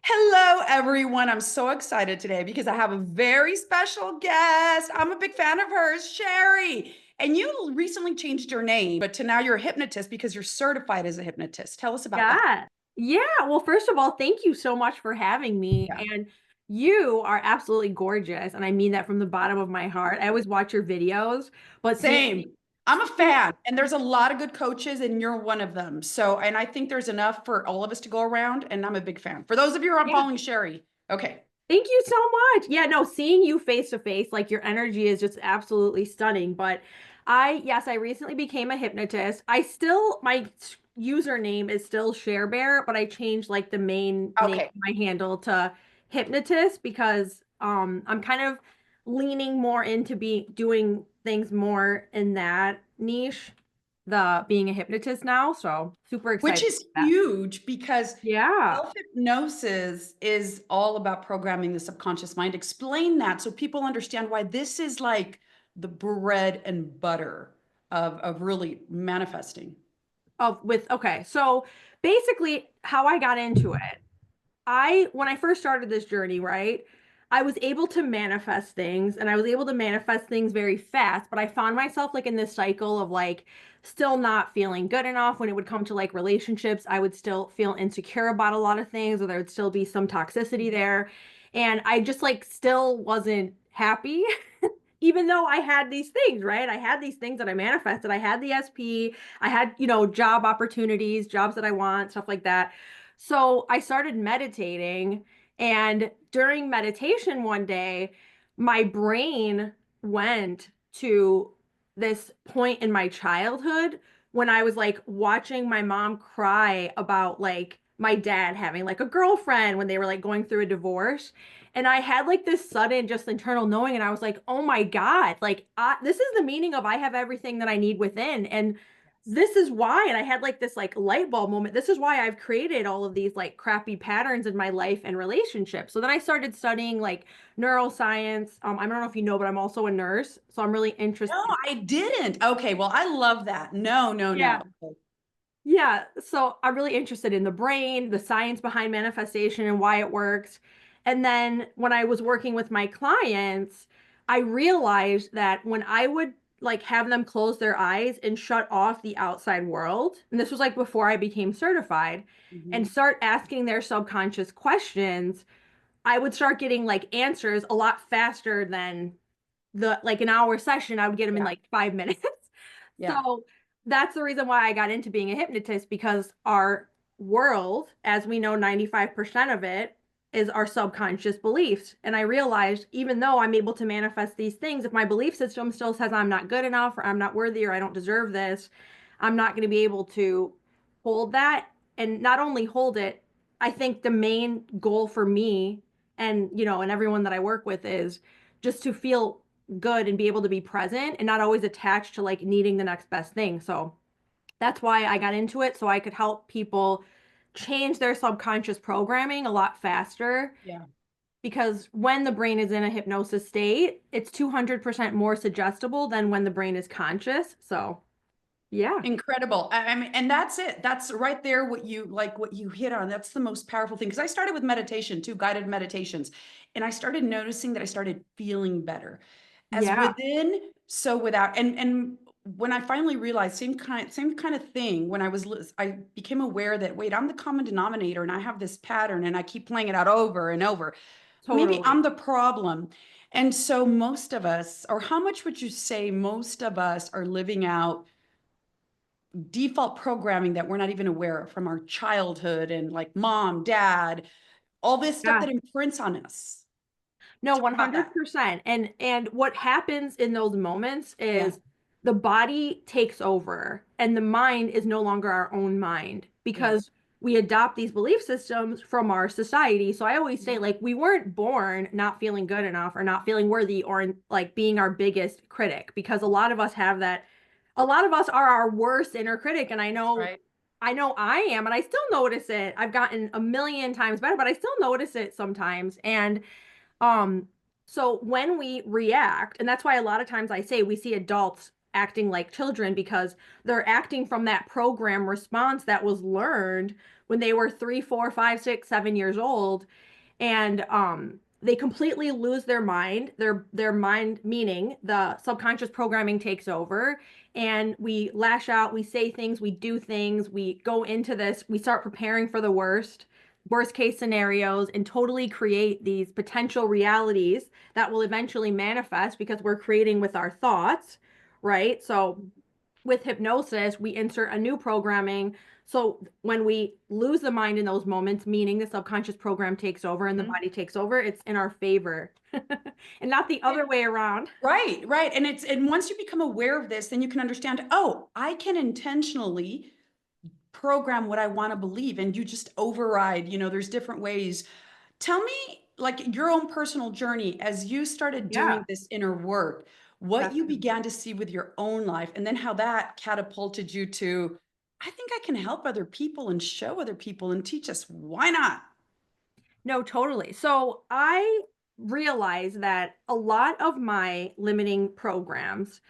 Hello, everyone. I'm so excited today because I have a very special guest. I'm a big fan of hers, Sheri. And you recently changed your name, but to now you're a hypnotist because you're certified as a hypnotist. Tell us about that. Yeah. Yeah. Well, first of all, thank you so much for having me. Yeah. And you are absolutely gorgeous. And I mean that from the bottom of my heart. I always watch your videos, but Same. I'm a fan, and there's a lot of good coaches, and you're one of them. So, and I think there's enough for all of us to go around, and I'm a big fan. For those of you who are yeah, following Sheri, okay. thank you so much. Yeah, no, seeing you face to face, like your energy is just absolutely stunning. But yes, I recently became a hypnotist. My username is still Share Bear, but I changed like the main name Okay. of my handle to hypnotist because I'm kind of leaning more into be doing things more in that niche, the being a hypnotist now. So super Which excited is about that. huge because Yeah. self-hypnosis is all about programming the subconscious mind. Explain that so people understand why this is like the bread and butter of really manifesting. Okay, so basically how I got into it, when I first started this journey, right, I was able to manifest things and I was able to manifest things very fast, but I found myself like in this cycle of like still not feeling good enough when it would come to like relationships. I would still feel insecure about a lot of things, or there would still be some toxicity there. And I just like still wasn't happy. Even though I had these things, right? I had these things that I manifested. I had the SP, I had, job opportunities, jobs that I want, stuff like that. So I started meditating. And during meditation one day, my brain went to this point in my childhood when I was like watching my mom cry about like my dad having like a girlfriend when they were like going through a divorce. And I had like this sudden just internal knowing, and I was like, oh my God, like this is the meaning of I have everything that I need within. And this is why. And I had like this like light bulb moment. This is why I've created all of these like crappy patterns in my life and relationships. So then I started studying like neuroscience. I don't know if you know, but I'm also a nurse. So I'm really No, interested. I didn't. Okay, well, I love that. No, no, Yeah. no. Yeah, so I'm really interested in the brain, the science behind manifestation and why it works. And then when I was working with my clients, I realized that when I would like have them close their eyes and shut off the outside world, and this was like before I became certified, and Mhm. start asking their subconscious questions, I would start getting like answers a lot faster than the like an hour session. I would get them in Yeah, like 5 minutes. yeah. So that's the reason why I got into being a hypnotist, because our world, as we know, 95% of it is our subconscious beliefs. And I realized even though I'm able to manifest these things, if my belief system still says I'm not good enough or I'm not worthy or I don't deserve this, I'm not going to be able to hold that. And not only hold it, I think the main goal for me and, and everyone that I work with is just to feel good and be able to be present and not always attached to like needing the next best thing. So that's why I got into it, so I could help people change their subconscious programming a lot faster, Yeah. because when the brain is in a hypnosis state, it's 200% more suggestible than when the brain is conscious. So, yeah. Incredible. I mean, and that's it. That's right there what you like, what you hit on. That's the most powerful thing. Because I started with meditation too, guided meditations. And I started noticing that I started feeling better as Yeah. within, so without. And when I finally realized same kind of thing, when I became aware that wait, I'm the common denominator and I have this pattern and I keep playing it out over and over. Maybe Totally. I'm the problem. And so most of us, or how much would you say most of us are living out default programming that we're not even aware of from our childhood and like mom, dad, all this stuff Yeah. that imprints on us. No, Talk about that. 100%. And what happens in those moments Yeah. is the body takes over and the mind is no longer our own mind, Yeah. because we adopt these belief systems from our society. So I always say like we weren't born not feeling good enough or not feeling worthy or like being our biggest critic, because a lot of us have that. A lot of us are our worst inner critic, and That's right. I know I am, and I still notice it. I've gotten a million times better, but I still notice it sometimes. And um, so when we react, and that's why a lot of times I say we see adults acting like children because they're acting from that program response that was learned when they were 3, 4, 5, 6, 7 years old, and they completely lose their mind, meaning the subconscious programming takes over, and we lash out, we say things, we do things, we go into this, we start preparing for the worst case scenarios, and totally create these potential realities that will eventually manifest because we're creating with our thoughts, right? So with hypnosis, we insert a new programming. So when we lose the mind in those moments, meaning the subconscious program takes over and the Mhm. body takes over, it's in our favor and not the other way around. Right, right. And once you become aware of this, then you can understand, oh, I can intentionally program what I want to believe, and you just override, there's different ways. Tell me, like, your own personal journey as you started Yeah, doing this inner work, what you definitely. began to see with your own life, and then how that catapulted you to, I think I can help other people and show other people and teach us. Why not? No, totally. So I realized that a lot of my limiting programs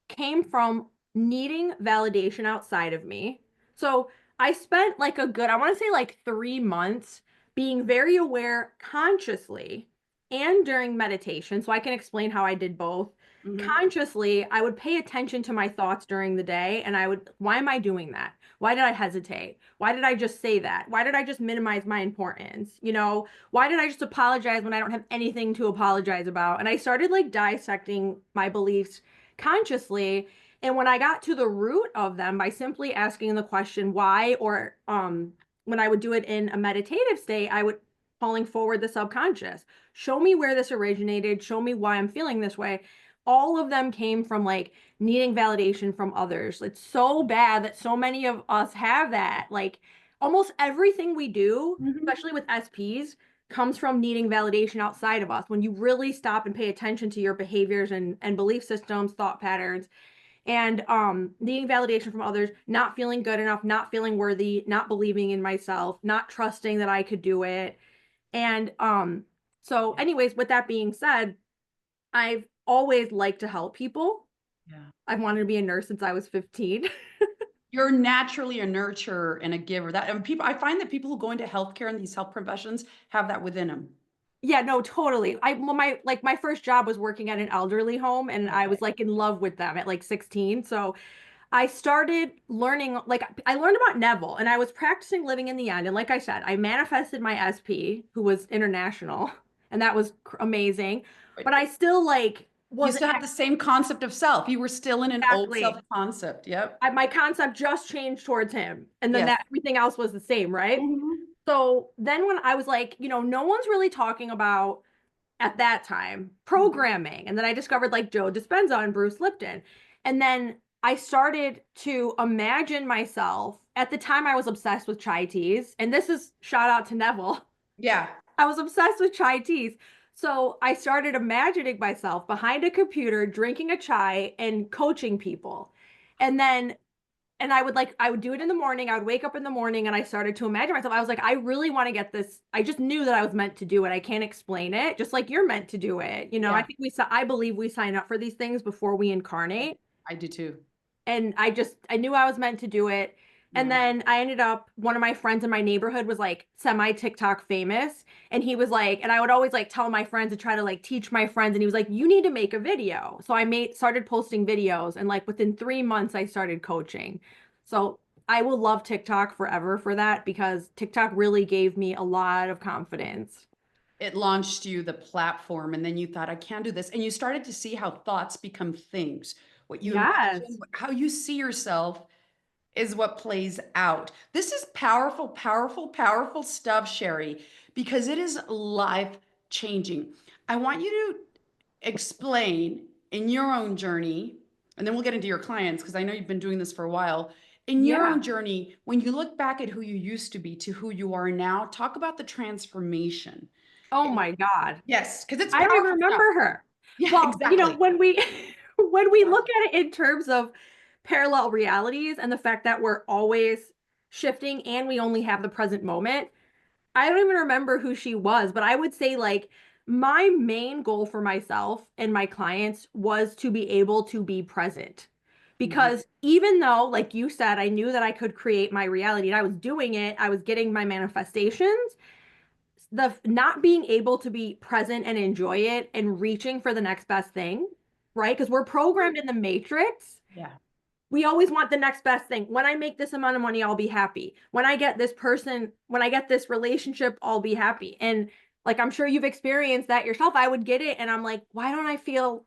came from needing validation outside of me. So I spent like I want to say like 3 months being very aware consciously and during meditation. So I can explain how I did both. Mhm. Consciously, I would pay attention to my thoughts during the day and why am I doing that? Why did I hesitate? Why did I just say that? Why did I just minimize my importance? Why did I just apologize when I don't have anything to apologize about? And I started like dissecting my beliefs consciously. And when I got to the root of them by simply asking the question why, or when I would do it in a meditative state, I would calling forward the subconscious. Show me where this originated, show me why I'm feeling this way. All of them came from like needing validation from others. It's so bad that so many of us have that. Like almost everything we do, Mhm. especially with SPs, comes from needing validation outside of us. When you really stop and pay attention to your behaviors and belief systems, thought patterns, and needing validation from others, not feeling good enough, not feeling worthy, not believing in myself, not trusting that I could do it. And so anyways, with that being said, I've always liked to help people. Yeah. I've wanted to be a nurse since I was 15. You're naturally a nurturer and a giver. That and people I find that people who go into healthcare and these health professions have that within them. Yeah, no, totally. My first job was working at an elderly home, and I Okay. was like in love with them at like 16. So I started learning, like, I learned about Neville and I was practicing living in the end. And like I said, I manifested my SP, who was international, and that was amazing. But I still, like, You wasn't still have the same concept of self. You were still in an old self exactly. concept. Yep. My concept just changed towards him. And then Yes. that everything else was the same, right? Mhm. So then when I was like, no one's really talking about at that time Mhm. programming, and then I discovered like Joe Dispenza and Bruce Lipton, and then I started to imagine myself. At the time I was obsessed with chai teas, and this is shout out to Neville. Yeah. I was obsessed with chai teas, so I started imagining myself behind a computer drinking a chai and coaching people. And then I would do it in the morning. I would wake up in the morning and I started to imagine myself. I was like, I really want to get this. I just knew that I was meant to do it. I can't explain it, just like you're meant to do it. I Yeah. think I believe we sign up for these things before we incarnate. I do too. And I knew I was meant to do it. And Yeah. then I ended up, one of my friends in my neighborhood was like semi TikTok famous. And he was like, and I would always like tell my friends and try to like teach my friends. And he was like, you need to make a video. So started posting videos. And like within 3 months, I started coaching. So I will love TikTok forever for that because TikTok really gave me a lot of confidence. It launched you the platform, and then you thought, I can do this. And you started to see how thoughts become things. What you imagine, Yes. how you see yourself is what plays out. This is powerful, powerful, powerful stuff, Sheri, because it is life changing. I want you to explain in your own journey, and then we'll get into your clients because I know you've been doing this for a while. In your Yeah. own journey, when you look back at who you used to be to who you are now, talk about the transformation. Oh And my God. yes, because it's I don't even powerful stuff. remember her. Yeah, Well, exactly. when we when we look at it in terms of parallel realities and the fact that we're always shifting and we only have the present moment, I don't even remember who she was, but I would say like my main goal for myself and my clients was to be able to be present. Mhm. because even though, like you said, I knew that I could create my reality and I was doing it, I was getting my manifestations, the not being able to be present and enjoy it and reaching for the next best thing, right? Because we're programmed in the matrix. Yeah. We always want the next best thing. When I make this amount of money, I'll be happy. When I get this person, when I get this relationship, I'll be happy. And like I'm sure you've experienced that yourself. I would get it and I'm like, why don't I feel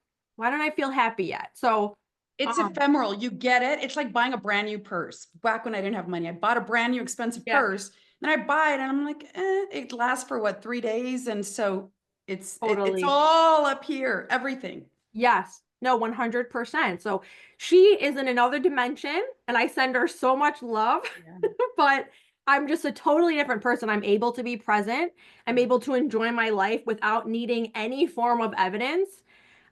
happy yet? So It's um ephemeral. You get it. It's like buying a brand new purse. Back when I didn't have money, I bought a brand new expensive yeah, purse. Then I buy it and I'm like, it lasts for what, 3 days? And so it's totally. all up here, everything. Yes. No, 100%. So she is in another dimension and I send her so much love, Yeah. but I'm just a totally different person. I'm able to be present. I'm able to enjoy my life without needing any form of evidence.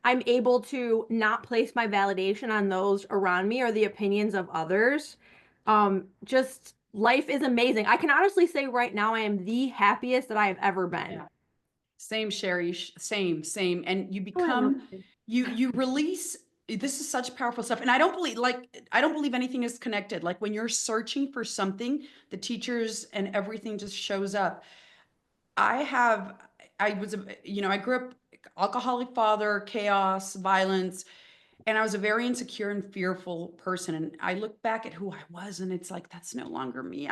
I'm able to not place my validation on those around me or the opinions of others. Just life is amazing. I can honestly say right now I am the happiest that I have ever been. Yeah. Same, Sheri. Same. And you Oh, I love become, it. you release. This is such powerful stuff. And I don't believe anything is connected. Like when you're searching for something, the teachers and everything just shows up. I have, I was, I grew up alcoholic father, chaos, violence, and I was a very insecure and fearful person. And I look back at who I was, and it's like, that's no longer me.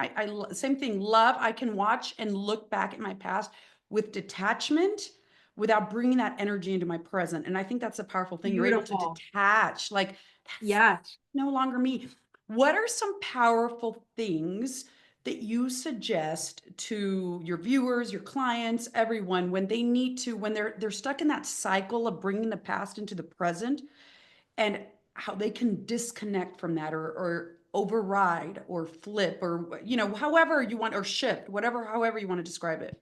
Same thing, love. I can watch and look back at my past with detachment without bringing that energy into my present. And I think that's a powerful thing. You're able to Beautiful. detach, like, that's Yes. no longer me. What are some powerful things that you suggest to your viewers, your clients, everyone when they need to, when they're stuck in that cycle of bringing the past into the present, and how they can disconnect from that, or override or flip, or however you want, or shift, whatever, however you want to describe it.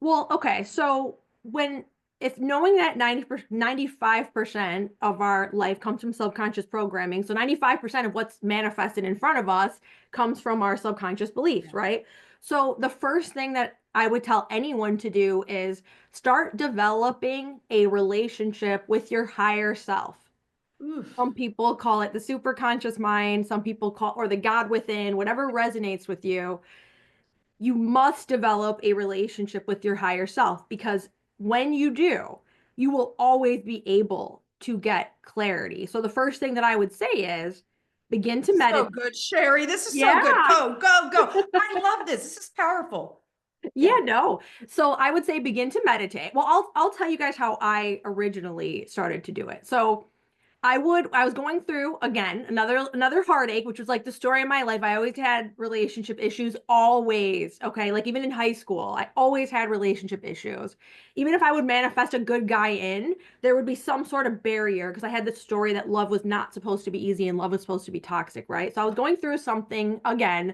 Well, okay. So when if knowing that 95% of our life comes from subconscious programming, so 95% of what's manifested in front of us comes from our subconscious beliefs, Yeah. right? So the first thing that I would tell anyone to do is start developing a relationship with your higher self. Oof. Some people call it the superconscious mind, some people call or the God within, whatever resonates with you. You must develop a relationship with your higher self because when you do, you will always be able to get clarity. So the first thing that I would say is begin to This is so meditate. good, Sheri. This is so Yeah. good. Go. I love this. This is powerful. Yeah, Yeah. no. So I would say begin to meditate. Well, I'll tell you guys how I originally started to do it. So I was going through again another heartache, which was like the story of my life. I always had relationship issues, always. Okay. Like even in high school, I always had relationship issues. Even if I would manifest a good guy in, there would be some sort of barrier because I had this story that love was not supposed to be easy and love was supposed to be toxic, right? So I was going through something again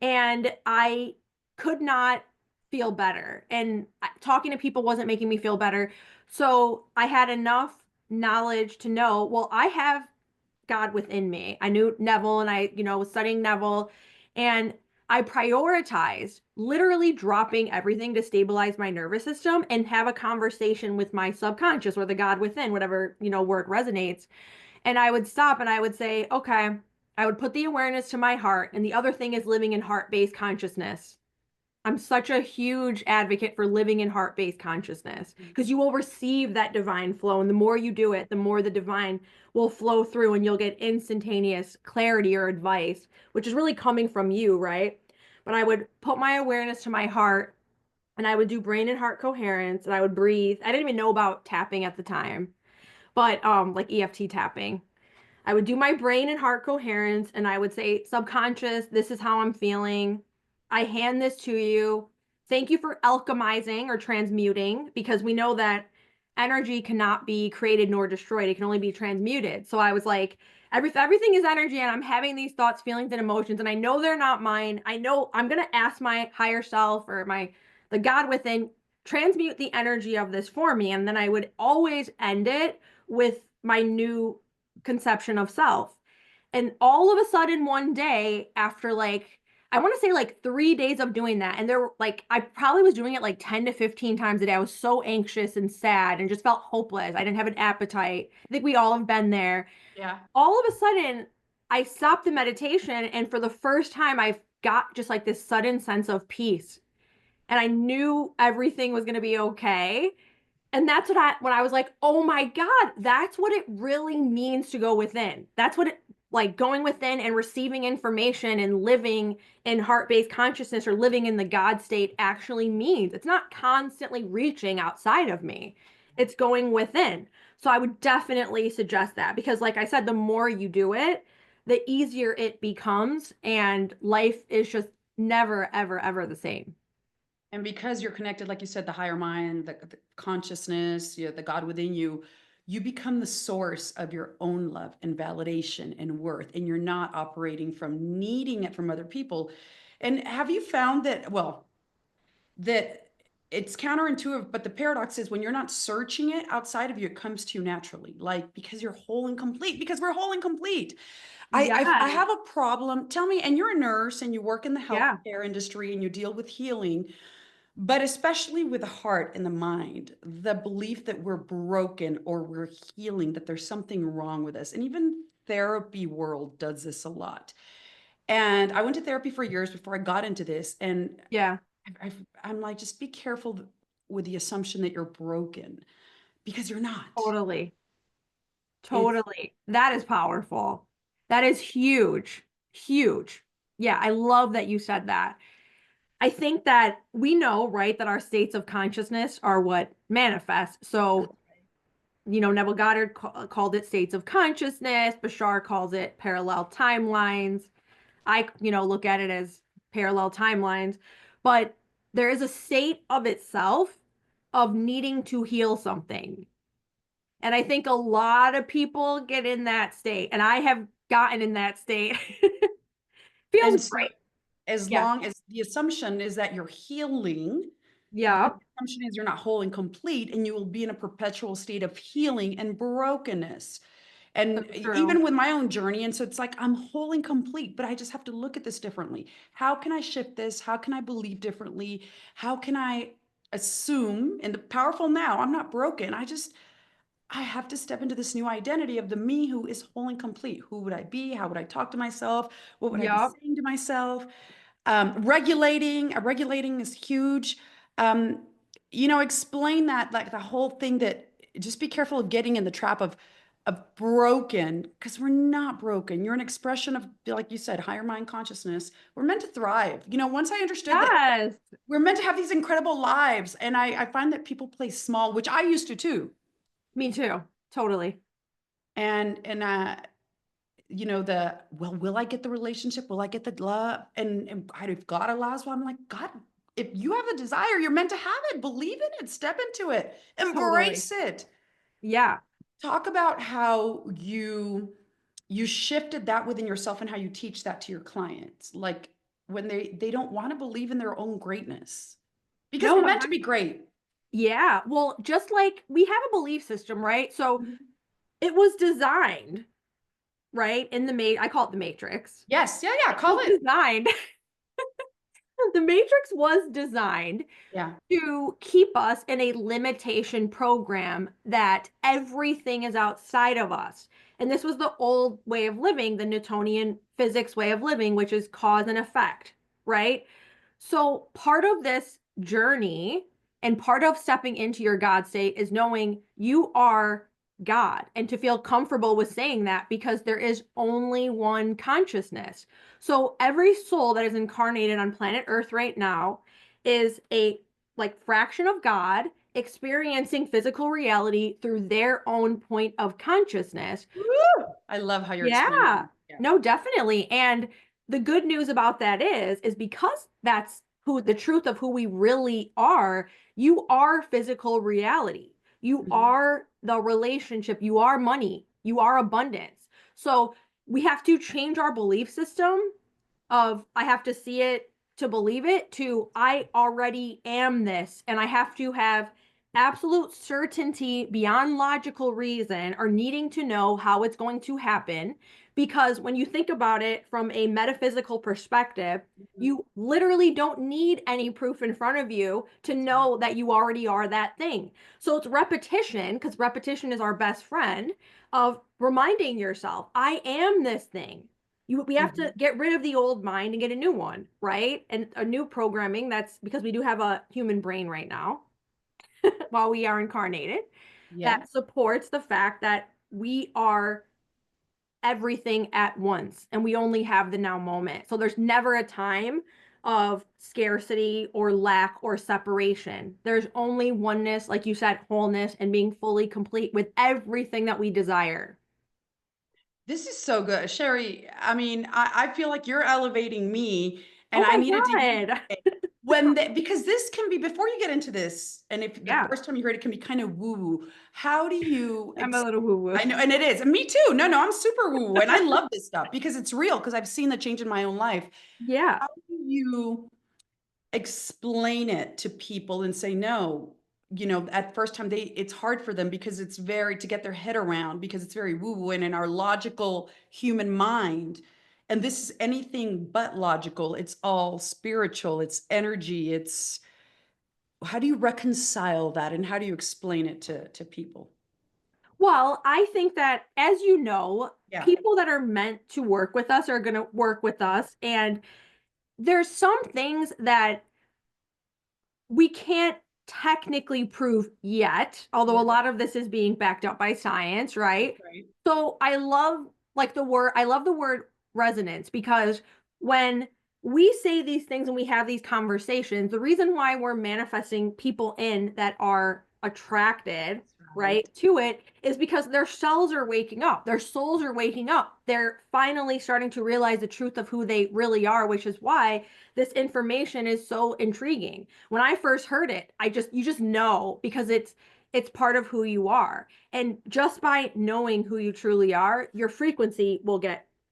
and I could not feel better. And talking to people wasn't making me feel better. So I had enough knowledge to know, well, I have God within me. I knew Neville and I was studying Neville and I prioritized literally dropping everything to stabilize my nervous system and have a conversation with my subconscious or the God within, whatever word resonates. And I would stop and I would say, okay, I would put the awareness to my heart. And the other thing is living in heart based consciousness. I'm such a huge advocate for living in heart based consciousness because you will receive that divine flow. And the more you do it, the more the divine will flow through and you'll get instantaneous clarity or advice, which is really coming from you, right? But I would put my awareness to my heart and I would do brain and heart coherence and I would breathe. I didn't even know about tapping at the time, but like EFT tapping. I would do my brain and heart coherence and I would say, subconscious, this is how I'm feeling. I hand this to you. Thank you for alchemizing or transmuting because we know that energy cannot be created nor destroyed. It can only be transmuted. So I was like, everything is energy and I'm having these thoughts, feelings, and emotions. And I know they're not mine. I know I'm going to ask my higher self or the God within, transmute the energy of this for me. And then I would always end it with my new conception of self. And all of a sudden, one day, after like, I want to say like 3 days of doing that. And there were like, I probably was doing it like 10 to 15 times a day. I was so anxious and sad and just felt hopeless. I didn't have an appetite. I think we all have been there. Yeah. All of a sudden, I stopped the meditation. And for the first time, I've got just like this sudden sense of peace. And I knew everything was going to be okay. And that's what when I was like, oh my God, that's what it really means to go within. That's what it like going within and receiving information and living in heart-based consciousness or living in the God state actually means. It's not constantly reaching outside of me. It's going within. So I would definitely suggest that because like I said, the more you do it, the easier it becomes and life is just never, ever, ever the same. And because you're connected, like you said, the higher mind, the consciousness, the God within you, you become the source of your own love and validation and worth. And you're not operating from needing it from other people. And have you found that, well, that it's counterintuitive, but the paradox is when you're not searching it outside of you, it comes to you naturally, like because you're whole and complete, because we're whole and complete. I Yes. have a problem. Tell me, and you're a nurse and you work in the Yeah, healthcare industry and you deal with healing. But especially with the heart and the mind, the belief that we're broken or we're healing, that there's something wrong with us. And even therapy world does this a lot. And I went to therapy for years before I got into this. And yeah, I'm like, just be careful with the assumption that you're broken because you're not. totally. It's Totally. That is powerful. That is huge. Huge. Yeah, I love that you said that. I think that we know, right, that our states of consciousness are what manifest. So, Neville Goddard called it states of consciousness. Bashar calls it parallel timelines. I, look at it as parallel timelines. But there is a state of itself of needing to heal something. And I think a lot of people get in that state, and I have gotten in that state. Feels and so great. as Yeah. long as the assumption is that you're healing, then the Yep. assumption is you're not whole and complete, and you will be in a perpetual state of healing and brokenness. So And true. even with my own journey, and so it's like I'm whole and complete, but I just have to look at this differently. How can I shift this? How can I believe differently? How can I assume in the powerful now? I'm not broken. I have to step into this new identity of the me who is whole and complete. Who would I be? How would I talk to myself? What would I be Yep. saying to myself? Regulating is huge. Um, explain that, like the whole thing, that just be careful of getting in the trap of broken, because we're not broken. You're an expression of, like you said, higher mind consciousness. We're meant to thrive. Once I understood that Yes. we're meant to have these incredible lives, and I find that people play small, which I used to too. Me too. Totally. And the, well, will I get the relationship? Will I get the love? And God, if God allows, well, I'm like, God, if you have a desire, you're meant to have it. Believe in it, step into it, Totally. embrace it. Yeah. Talk about how you shifted that within yourself and how you teach that to your clients. Like when they don't want to believe in their own greatness because No, we're meant to 100. be great. Yeah. Well, just like we have a belief system, right? So Mhm. it was designed, right? I call it the Matrix. Yes, yeah, yeah, It call was it. designed. The Matrix was designed Yeah. to keep us in a limitation program that everything is outside of us. And this was the old way of living, the Newtonian physics way of living, which is cause and effect, right? So part of this journey and part of stepping into your God state is knowing you are God and to feel comfortable with saying that because there is only one consciousness. So every soul that is incarnated on planet Earth right now is a like fraction of God experiencing physical reality through their own point of consciousness. Woo! I love how you're explaining Yeah. that. Yeah. No, definitely. And the good news about that is because that's who the truth of who we really are, you are physical reality. You Mhm. are the relationship, you are money, you are abundance. So we have to change our belief system of I have to see it to believe it to I already am this and I have to have absolute certainty beyond logical reason or needing to know how it's going to happen Because when you think about it from a metaphysical perspective, Mhm. you literally don't need any proof in front of you to That's right. know that you already are that thing. So it's repetition, because repetition is our best friend, of reminding yourself, I am this thing. We have to Mhm. get rid of the old mind and get a new one, right? And a new programming, that's because we do have a human brain right now while we are incarnated, Yeah. that supports the fact that we are everything at once and we only have the now moment. So there's never a time of scarcity or lack or separation. There's only oneness, like you said, wholeness, and being fully complete with everything that we desire. This is so good. Sheri, I mean, I feel like you're elevating me, and Oh I needed to hear my God. it when because this can be before you get into this, and if the Yeah, first time you heard it can be kind of woo-woo. How do you I'm a little woo woo. I know, and it is. And me too. No, no, I'm super woo-woo, and I love this stuff because it's real, because I've seen the change in my own life. Yeah. How do you explain it to people and say no, at first time it's hard for them because it's very to get their head around, because it's very woo woo and in our logical human mind, and this is anything but logical. It's all spiritual, it's energy. It's how do you reconcile that, and how do you explain it to people? Well, I think that, as you know, Yeah. people that are meant to work with us are going to work with us. And there's some things that we can't technically prove yet, although Yeah. a lot of this is being backed up by science, right? Right. So I love the word resonance, because when we say these things and we have these conversations, the reason why we're manifesting people in that are attracted, That's right. right, to it is because their cells are waking up, their souls are waking up. They're finally starting to realize the truth of who they really are, which is why this information is so intriguing. When I first heard it, you just know, because it's part of who you are. And just by knowing who you truly are, your frequency will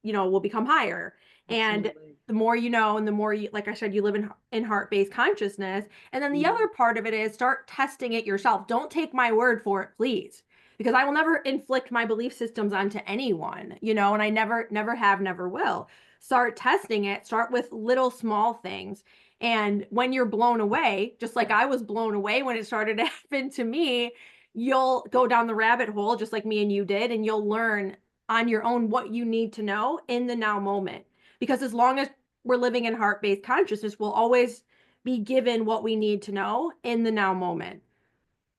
will become higher. And Absolutely. the more you know, and the more you, like I said, you live in heart-based consciousness. And then the Mhm. other part of it is start testing it yourself. Don't take my word for it, please. Because I will never inflict my belief systems onto anyone, and I never have, never will. Start testing it, start with little small things. And when you're blown away, just like I was blown away when it started to happen to me, you'll go down the rabbit hole just like me and you did, and you'll learn on your own what you need to know in the now moment. Because as long as we're living in heart-based consciousness, we'll always be given what we need to know in the now moment.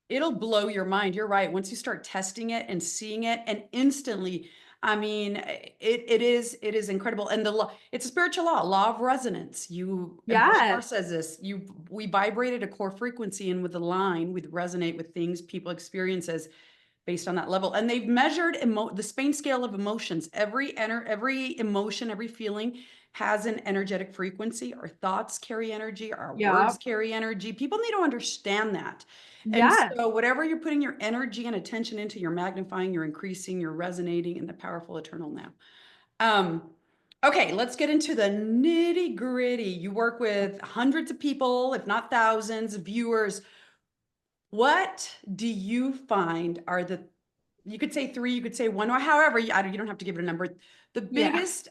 It'll blow your mind. You're right. Once you start testing it and seeing it, and instantly, I mean, it is incredible. And the law, it's a spiritual law of resonance. And Bashar Yes. says this, we vibrate at a core frequency, and with the line, we resonate with things, people, experiences based on that level. And they've measured the Spain scale of emotions. Every emotion, every feeling has an energetic frequency. Our thoughts carry energy, our words Yep. carry energy. People need to understand that. And Yes. so whatever you're putting your energy and attention into, you're magnifying, you're increasing, you're resonating in the powerful eternal now. Um, okay, let's get into the nitty gritty. You work with hundreds of people, if not thousands of viewers. What do you find are you could say three, you could say one, or however, you don't have to give it a number. The Yeah. biggest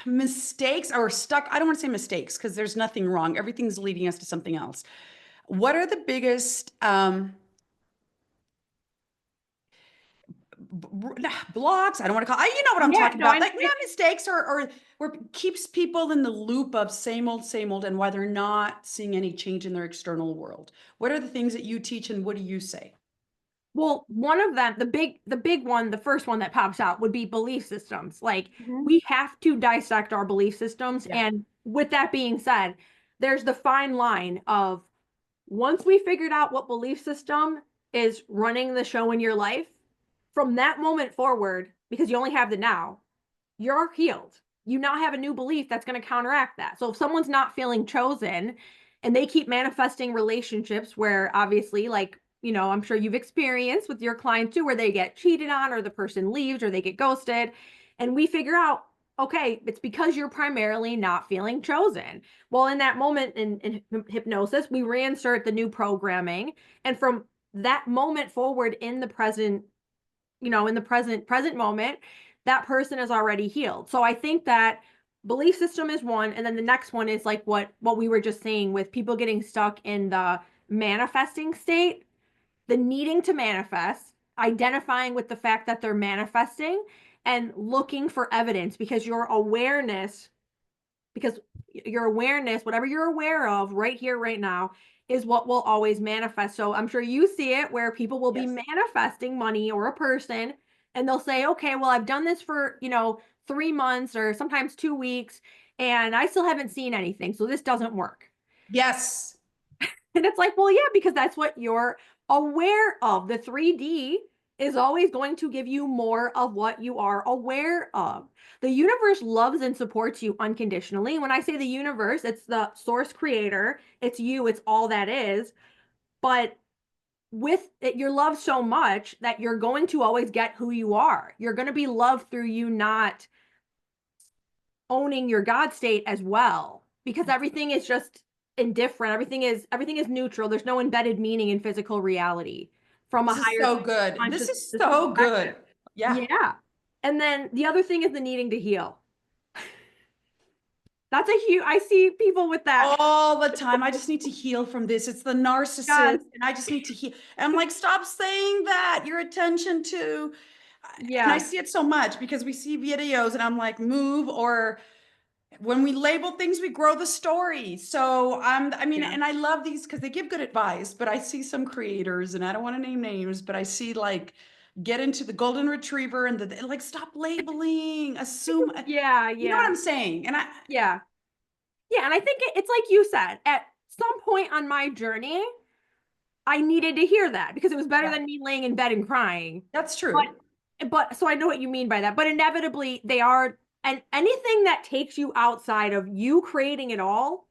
mistakes or stuck, I don't want to say mistakes because there's nothing wrong. Everything's leading us to something else. What are the biggest blocks? I don't want to call, you know what I'm Yeah. talking No, about. Like not mistakes, or where keeps people in the loop of same old, and why they're not seeing any change in their external world. What are the things that you teach, and what do you say? Well, one of them, the big one, the first one that pops out would be belief systems. Like, Mhm. we have to dissect our belief systems. Yeah. And with that being said, there's the fine line of, once we figured out what belief system is running the show in your life, from that moment forward, because you only have the now, you're healed. You now have a new belief that's going to counteract that. So if someone's not feeling chosen and they keep manifesting relationships where, obviously, like, I'm sure you've experienced with your clients too, where they get cheated on, or the person leaves, or they get ghosted, and we figure out, okay, it's because you're primarily not feeling chosen. Well, in that moment in hypnosis, we reinsert the new programming. And from that moment forward, in the present moment, that person is already healed. So I think that belief system is one, and then the next one is like what we were just saying with people getting stuck in the manifesting state, the needing to manifest, identifying with the fact that they're manifesting, and looking for evidence because your awareness, whatever you're aware of right here, right now, is what will always manifest. So I'm sure you see it where people will be Yes. manifesting money or a person, and they'll say, okay, well, I've done this for, 3 months or sometimes 2 weeks, and I still haven't seen anything. So this doesn't work. Yes. And it's like, well, yeah, because that's what you're aware of. The 3D is always going to give you more of what you are aware of. The universe loves and supports you unconditionally. When I say the universe, it's the source creator, it's you, it's all that is. But with it, you're loved so much that you're going to always get who you are. You're going to be loved through you not owning your God state as well, because everything is just indifferent. Everything is neutral. There's no embedded meaning in physical reality from a This is higher so good. This consciousness is so perspective. good. Yeah. Yeah. And then the other thing is the needing to heal. That's a huge, I see people with that. All the time. I just need to heal from this. It's the narcissist, Yes. and I just need to heal. And I'm like, stop saying that. Your attention to, and I Yeah. see it so much because we see videos, and I'm like, move, or when we label things, we grow the story. So I mean, Yeah. and I love these because they give good advice, but I see some creators, and I don't want to name names, but I see like get into the golden retriever and the like, stop labeling, assume, Yeah. you know what Yeah. I'm saying? And I, Yeah. Yeah. And I think it's like you said, at some point on my journey, I needed to hear that because it was better yeah, than me laying in bed and crying. that's true. But so I know what you mean by that. But inevitably they are, and anything that takes you outside of you creating it all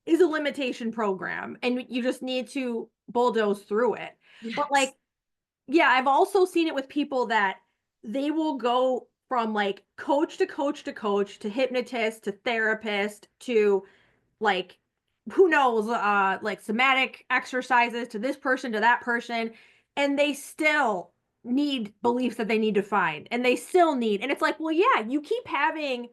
is a limitation program, and you just need to bulldoze through it. But Yes. like, yeah, I've also seen it with people that they will go from like coach to coach to coach to hypnotist to therapist to like who knows, like somatic exercises to this person to that person, and they still need beliefs that they need to find, and they still need, and it's like, well, yeah, you keep having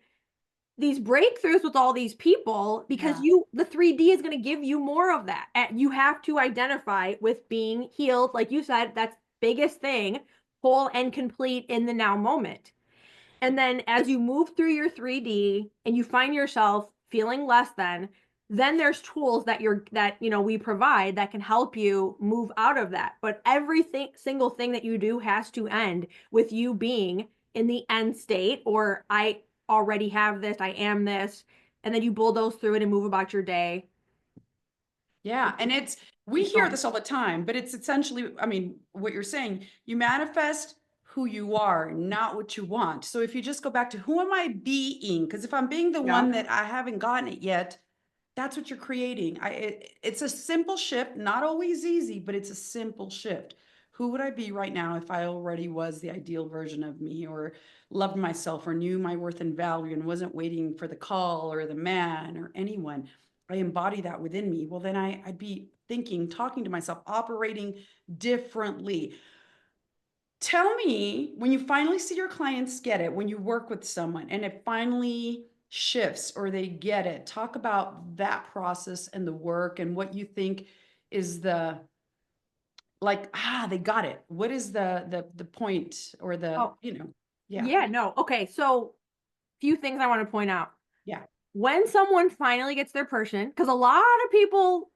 these breakthroughs with all these people because Yeah. the 3D is going to give you more of that, and you have to identify with being healed, like you said, that's biggest thing, whole and complete in the now moment. And then as you move through your 3D and you find yourself feeling less than, then there's tools that we provide that can help you move out of that. But everything single thing that you do has to end with you being in the end state, or I already have this, I am this, and then you bulldoze through it and move about your day. Yeah. And it's, we Keep hear going. this all the time, but it's essentially, I mean, what you're saying, you manifest who you are, not what you want. So if you just go back to who am I being? Because if I'm being the Yeah. one that I haven't gotten it yet, that's what you're creating. It's a simple shift, not always easy, but it's a simple shift. Who would I be right now if I already was the ideal version of me, or loved myself, or knew my worth and value, and wasn't waiting for the call or the man or anyone? I embody that within me. Well, then I'd be thinking, talking to myself, operating differently. Tell me when you finally see your clients get it, when you work with someone and it finally shifts or they get it, talk about that process and the work and what you think is the, like, they got it. What is the point or the, Oh, yeah, yeah, no. Okay, so few things I want to point out. yeah, When someone finally gets their person, because a lot of people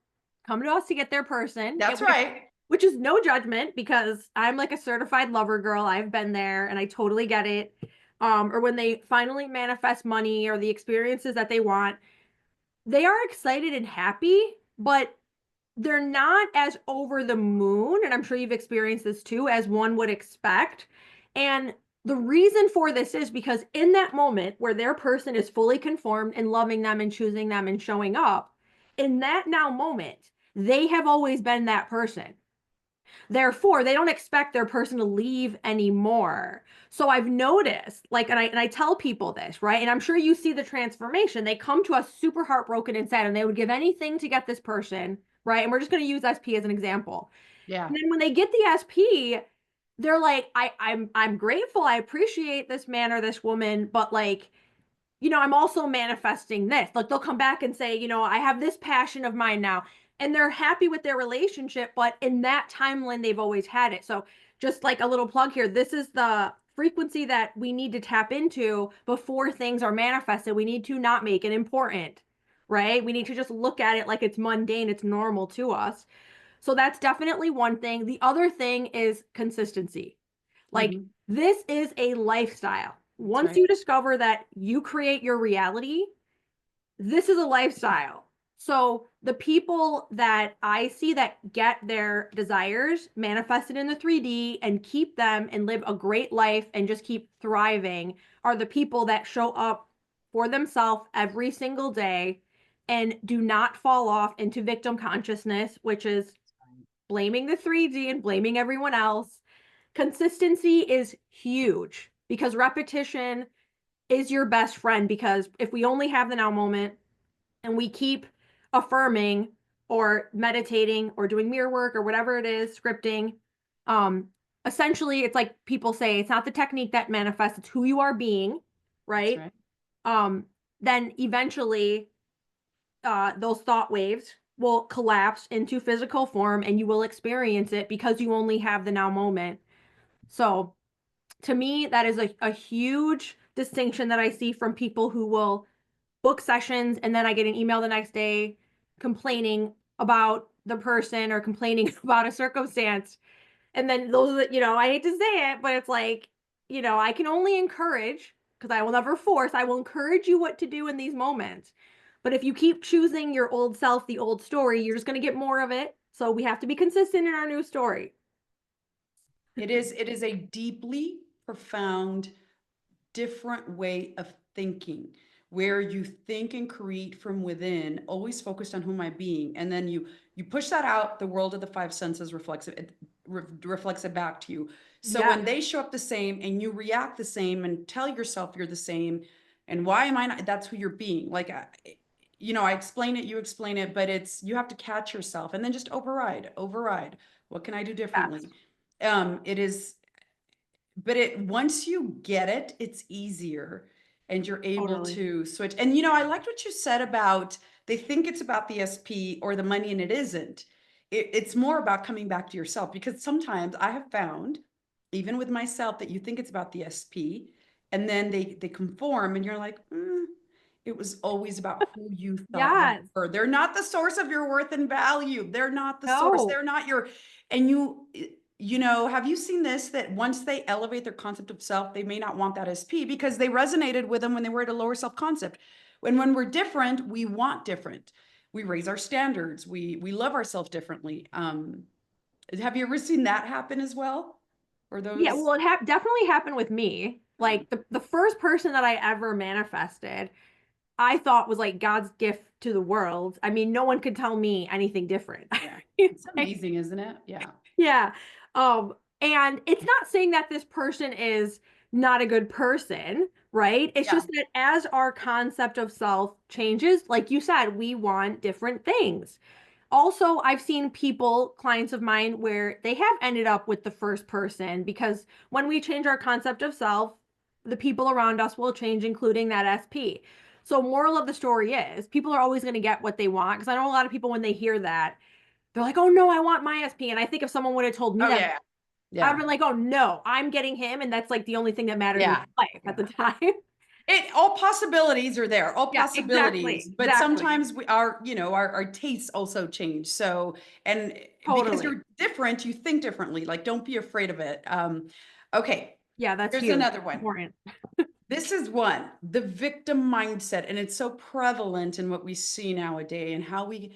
come to us to get their person, that's right. which is no judgment because I'm like a certified lover girl. I've been there and I totally get it. Or when they finally manifest money or the experiences that they want, they are excited and happy, but they're not as over the moon, and I'm sure you've experienced this too, as one would expect. And the reason for this is because in that moment where their person is fully conformed and loving them and choosing them and showing up, in that now moment, they have always been that person. Therefore, they don't expect their person to leave anymore. So I've noticed, like, and I tell people this, right? And I'm sure you see the transformation. They come to us super heartbroken and sad, and they would give anything to get this person, right? And we're just going to use SP as an example. Yeah, And then when they get the SP, they're like, I'm grateful, I appreciate this man or this woman, but like, I'm also manifesting this. Like they'll come back and say, I have this passion of mine now. And they're happy with their relationship, but in that timeline, they've always had it. So just like a little plug here, this is the frequency that we need to tap into before things are manifested. We need to not make it important, right? We need to just look at it like it's mundane, it's normal to us. So that's definitely one thing. The other thing is consistency. Like Hmm. this is a lifestyle. That's Once right. you discover that you create your reality, this is a lifestyle. So the people that I see that get their desires manifested in the 3D and keep them and live a great life and just keep thriving are the people that show up for themselves every single day and do not fall off into victim consciousness, which is blaming the 3D and blaming everyone else. Consistency is huge because repetition is your best friend. Because if we only have the now moment and we keep affirming or meditating or doing mirror work or whatever it is, scripting, um, essentially it's like people say, it's not the technique that manifests, it's who you are being, That's right? right. Um, then eventually those thought waves will collapse into physical form and you will experience it because you only have the now moment. So to me, that is a huge distinction that I see from people who will book sessions and then I get an email the next day complaining about the person or complaining about a circumstance. And then those that, I hate to say it, but it's like, I can only encourage because I will never force. I will encourage you what to do in these moments. But if you keep choosing your old self, the old story, you're just going to get more of it. So we have to be consistent in our new story. It is a deeply profound different way of thinking where you think and create from within, always focused on who am I being, and then you push that out. The world of the five senses reflects it back to you. So Yes. when they show up the same and you react the same and tell yourself you're the same, and why am I not? That's who you're being. Like I explain it, you explain it, but it's you have to catch yourself and then just override. What can I do Yes. differently? It is but it once you get it, it's easier and you're able Totally. to switch. And I liked what you said about they think it's about the SP or the money and it isn't. It's more about coming back to yourself because sometimes I have found, even with myself, that you think it's about the SP and then they conform and you're like, it was always about who you thought you Yes. were. They're not the source of your worth and value. They're not the source. No. They're not your, and have you seen this? That once they elevate their concept of self, they may not want that SP because they resonated with them when they were at a lower self concept. When we're different, we want different. We raise our standards. We love ourselves differently. Have you ever seen that happen as well? Or Yeah, those? well, it definitely happened with me. Like the first person that I ever manifested, I thought was like God's gift to the world. I mean, no one could tell me anything different. Yeah, It's it's like, amazing, isn't it? Yeah, yeah. And it's not saying that this person is not a good person, right? It's yeah. just that as our concept of self changes, like you said, we want different things. Also, I've seen people, clients of mine, where they have ended up with the first person because when we change our concept of self, the people around us will change, including that SP. So, moral of the story is people are always going to get what they want. Because I know a lot of people, when they hear that, they're like, oh no, I want my SP. And I think if someone would have told me Oh that, yeah, I'd have yeah, been like, oh no, I'm getting him. And that's like the only thing that mattered in yeah, my life at yeah. the time. All possibilities are there, all Yeah, possibilities, exactly. but Exactly. sometimes our tastes also change. So, and because Totally. you're different, you think differently. Like, don't be afraid of it. Okay, Yeah, that's here's huge. another one. Important. This is one, the victim mindset, and it's so prevalent in what we see nowadays and how we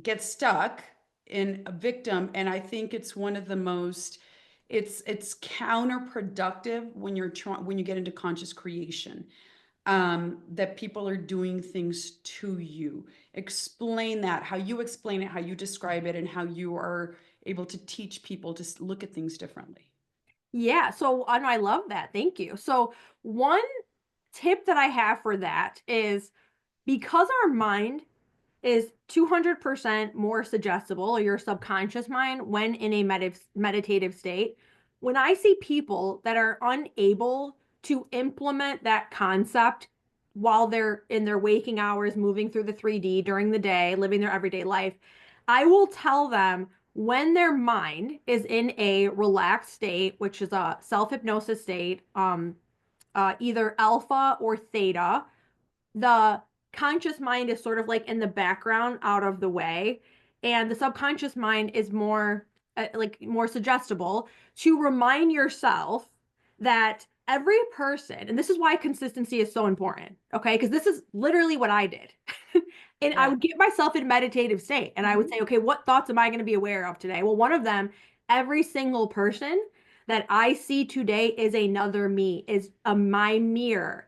get stuck in a victim. And I think it's one of the most it's counterproductive when you're trying when you get into conscious creation, that people are doing things to you. Explain that, how you explain it, how you describe it, and how you are able to teach people to look at things differently. Yeah, so and I love that. Thank you. So one tip that I have for that is because our mind is 200% more suggestible, or your subconscious mind, when in a meditative state. When I see people that are unable to implement that concept while they're in their waking hours, moving through the 3D during the day, living their everyday life, I will tell them when their mind is in a relaxed state, which is a self-hypnosis state, either alpha or theta, the conscious mind is sort of like in the background, out of the way, and the subconscious mind is more like more suggestible, to remind yourself that every person, and this is why consistency is so important, okay? Because this is literally what I did. And I Yeah. would get myself in meditative state and I would say, okay, what thoughts am I going to be aware of today? Well, one of them, every single person that I see today is another me, is my mirror.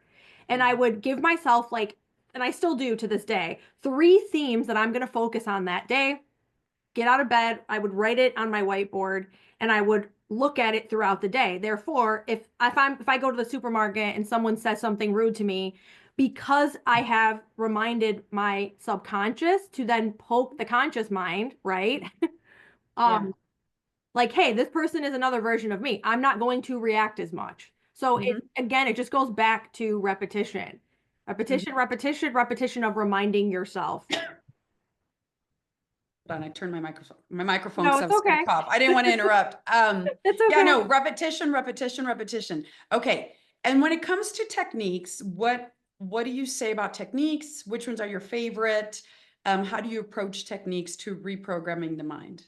And I would give myself like, and I still do to this day, 3 themes that I'm going to focus on that day. Get out of bed, I would write it on my whiteboard, and I would look at it throughout the day. Therefore, if I go to the supermarket and someone says something rude to me, because I have reminded my subconscious to then poke the conscious mind, right? Yeah. um, like, hey, this person is another version of me. I'm not going to react as much. So Hmm. it just goes back to repetition. Repetition, Hmm. repetition, repetition of reminding yourself. Hold on, I turned my microphone. My microphone, No, because I it's was going to okay. cough. I didn't want to interrupt. It's Yeah, okay. no, repetition, repetition, repetition. Okay. And when it comes to techniques, what do you say about techniques? Which ones are your favorite? How do you approach techniques to reprogramming the mind?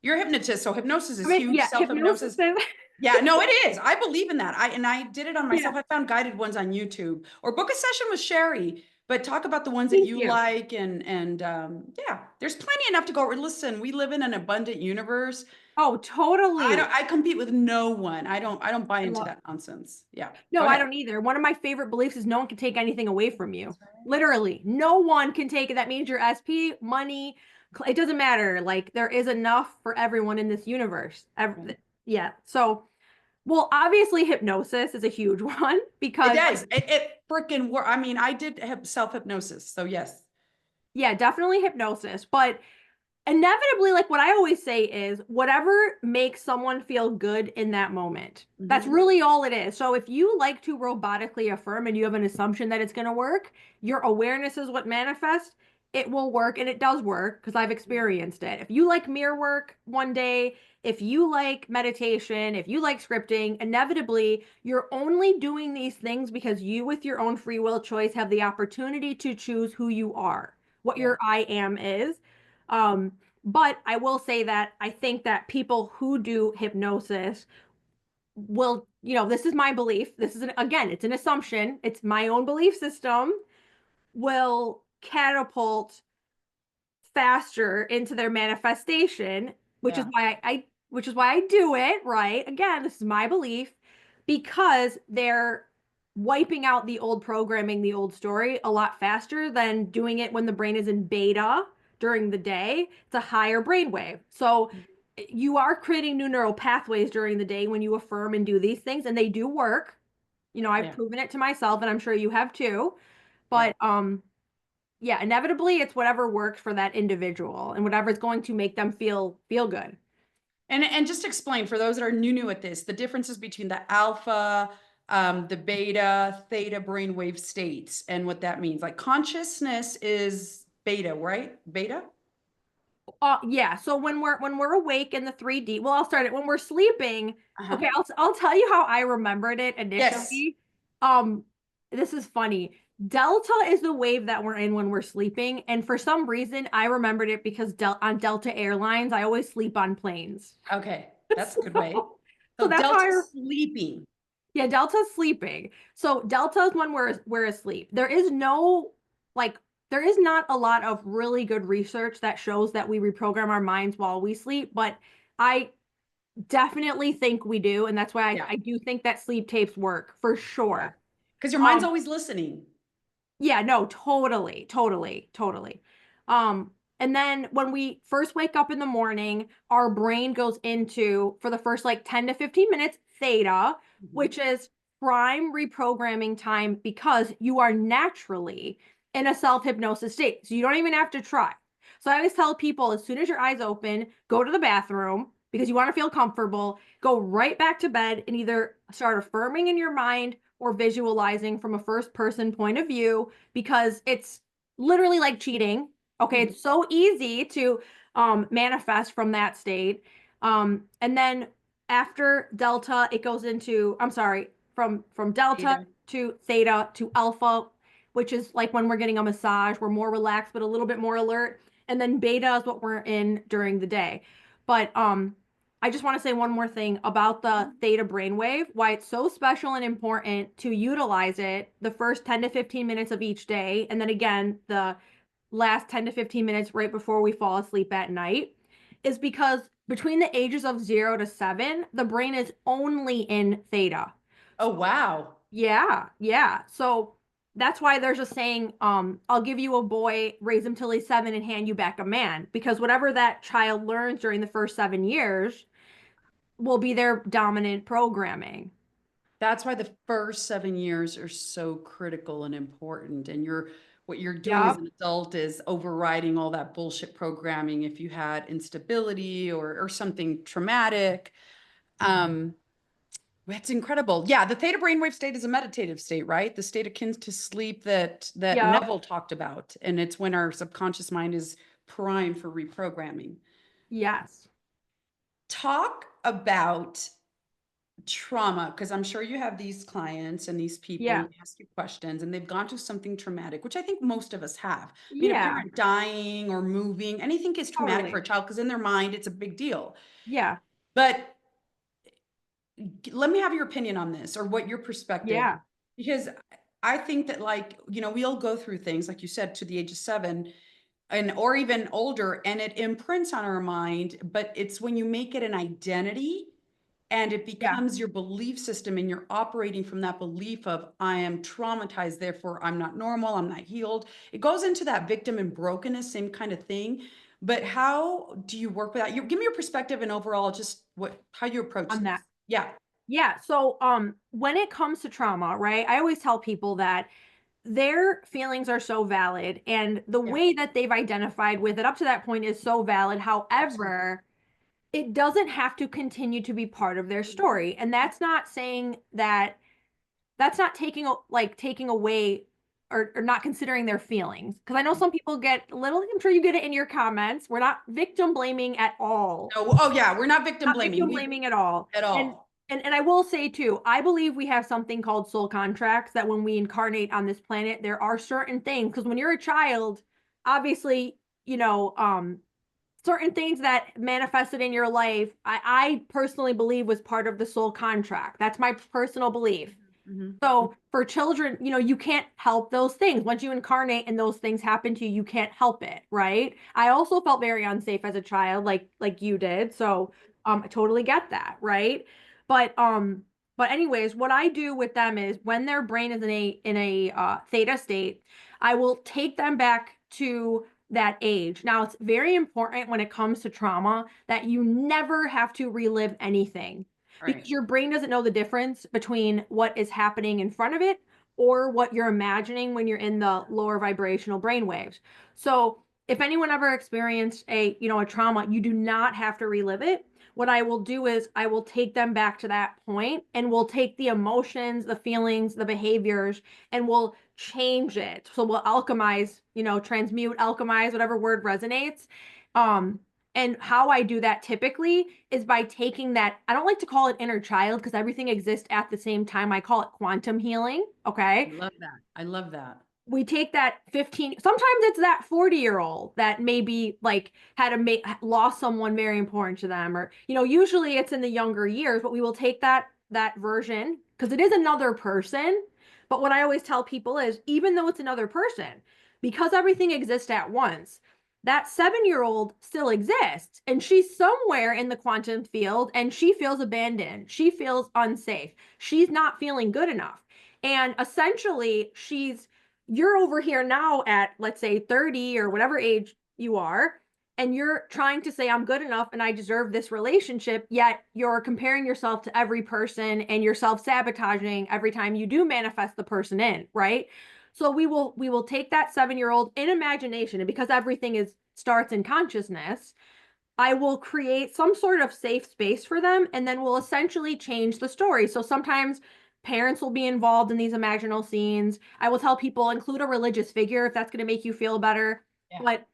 You're a hypnotist, so hypnosis I is mean, huge. yeah, hypnosis Self-hypnosis. is, Yeah, no, it is. I believe in that. I did it on yeah, myself. I found guided ones on YouTube or book a session with Sheri, but talk about the ones that thank you you. like and yeah, there's plenty enough to go. Listen, we live in an abundant universe. Oh, totally. I compete with no one. I don't buy I into love, that nonsense. Yeah. Go no, I ahead. don't either. One of my favorite beliefs is no one can take anything away from That's you. right. Literally, no one can take it. That means your SP, money, it doesn't matter. Like, there is enough for everyone in this universe. Yeah. Yeah. So, well, obviously, hypnosis is a huge one It because, does. It freaking work. I mean, I did have self-hypnosis. So yes. yeah, definitely hypnosis. But inevitably, like what I always say is whatever makes someone feel good in that moment. That's Hmm. really all it is. So if you like to robotically affirm and you have an assumption that it's going to work, your awareness is what manifests. It will work, and it does work because I've experienced it. If you like mirror work one day, if you like meditation, if you like scripting, inevitably you're only doing these things because you, with your own free will choice, have the opportunity to choose who you are, what Yeah. your I am is. Um, but I will say that I think that people who do hypnosis will, this is my belief. This is again, it's an assumption. It's my own belief system, will catapult faster into their manifestation, which is Yeah. why which is why I do it, right? Again, this is my belief, because they're wiping out the old programming, the old story a lot faster than doing it when the brain is in beta during the day. It's a higher brainwave. So you are creating new neural pathways during the day when you affirm and do these things, and they do work. I've Yeah. proven it to myself, and I'm sure you have too. Yeah. But yeah, inevitably it's whatever works for that individual and whatever's going to make them feel good. And just explain for those that are new at this, the differences between the alpha, the beta, theta brainwave states and what that means. Like consciousness is beta, right? Beta? Yeah, so when we're awake in the 3D, well, I'll start it when we're sleeping. Uh-huh. Okay, I'll tell you how I remembered it Yes. initially. Um this is funny. Delta is the wave that we're in when we're sleeping, and for some reason I remembered it because on Delta Airlines, I always sleep on planes. Okay. That's a good way. So, so So that's how delta sleeping. yeah, Delta's sleeping. So Delta is when we're asleep. Like there is not a lot of really good research that shows that we reprogram our minds while we sleep, but I definitely think we do, and that's why Yeah. I do think that sleep tapes work for Yeah. sure. Because your mind's Um, always listening. yeah, no, totally, totally, totally. And then when we first wake up in the morning, our brain goes into, for the first like 10 to 15 minutes, theta, Mhm. which is prime reprogramming time, because you are naturally in a self-hypnosis state. So you don't even have to try. So I always tell people, as soon as your eyes open, go to the bathroom because you want to feel comfortable, go right back to bed and either start affirming in your mind or visualizing from a first person point of view, because it's literally like cheating. Okay, Mhm. it's so easy to manifest from that state. And then after delta, it goes into, I'm sorry, from delta Theta. to theta to alpha, which is like when we're getting a massage, we're more relaxed but a little bit more alert. And then beta is what we're in during the day. But I just want to say one more thing about the theta brainwave, why it's so special and important to utilize it the first 10 to 15 minutes of each day, and then again the last 10 to 15 minutes right before we fall asleep at night, is because between the ages of 0 to 7, the brain is only in theta. Oh, wow. Yeah, yeah. So that's why there's a saying, I'll give you a boy, raise him till he's 7, and hand you back a man. Because whatever that child learns during the first 7 years will be their dominant programming. That's why the first 7 years are so critical and important. And what you're doing as Yep. an adult is overriding all that bullshit programming if you had instability or something traumatic. Um, that's incredible. Yeah, the theta brainwave state is a meditative state, right? The state akin to sleep that Yep. Neville talked about. And it's when our subconscious mind is primed for reprogramming. Yes. Talk about trauma, because I'm sure you have these clients and these people, and Yeah. they ask you questions, and they've gone through something traumatic, which I think most of us have. I mean, a Yeah. parent dying or moving, anything is traumatic for Totally. a child because in their mind, it's a big deal. Yeah. But let me have your opinion on this or what your perspective, Yeah. because I think that, like, we all go through things, like you said, to the age of 7 and or even older, and it imprints on our mind, but it's when you make it an identity and it Yeah. becomes your belief system and you're operating from that belief of I am traumatized, therefore I'm not normal, I'm not healed. It goes into that victim and brokenness, same kind of thing. But how do you work with that? Give me your perspective and overall just how you approach On this. that. Yeah. Yeah. So when it comes to trauma, right, I always tell people that their feelings are so valid and the Yeah, way that they've identified with it up to that point is so valid. absolutely. However, it doesn't have to continue to be part of their story. And that's not saying that, that's not taking away or not considering their feelings. Because I know some people get a little, I'm sure you get it in your comments. We're not victim blaming at all. No, oh yeah, we're not victim Not blaming. victim We blaming at all. at And all. and I will say too, I believe we have something called soul contracts, that when we incarnate on this planet, there are certain things. Because when you're a child, obviously, you know, certain things that manifested in your life, I personally believe was part of the soul contract. That's my personal belief. Mhm. So for children, you can't help those things. Once you incarnate and those things happen to you, you can't help it, right? I also felt very unsafe as a child, like you did. So I totally get that, right? But anyways, what I do with them is when their brain is in a theta state, I will take them back to that age. Now, it's very important when it comes to trauma that you never have to relive anything, All because right. your brain doesn't know the difference between what is happening in front of it or what you're imagining when you're in the lower vibrational brain waves. So if anyone ever experienced a trauma, you do not have to relive it. What I will do is I will take them back to that point, and we'll take the emotions, the feelings, the behaviors, and we'll change it. So we'll alchemize, transmute, alchemize, whatever word resonates. Um, and how I do that typically is by taking that, I don't like to call it inner child because everything exists at the same time. I call it quantum healing. I Okay. love that. I love that. We take that 15, sometimes it's that 40-year-old that maybe like had lost someone very important to them, or usually it's in the younger years, but we will take that version because it is another person. But what I always tell people is, even though it's another person, because everything exists at once, that 7-year-old still exists, and she's somewhere in the quantum field, and she feels abandoned, she feels unsafe, she's not feeling good enough, and essentially you're over here now at, let's say, 30 or whatever age you are, and you're trying to say, I'm good enough and I deserve this relationship, yet you're comparing yourself to every person and you're self sabotaging every time you do manifest the person in, right? So we will take that 7-year-old in imagination, and because everything is starts in consciousness, I will create some sort of safe space for them, and then we'll essentially change the story. So sometimes parents will be involved in these imaginal scenes. I will tell people include a religious figure if that's going to make you feel better. Yeah. But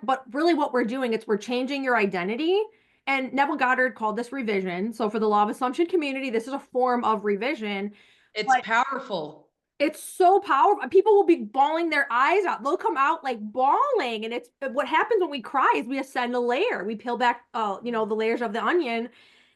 but really what we're doing is we're changing your identity. And Neville Goddard called this revision. So for the law of assumption community, this is a form of revision. It's But powerful. it's so powerful. People will be bawling their eyes out. They'll come out like bawling. And it's what happens when we cry is we ascend a layer. We peel back the layers of the onion.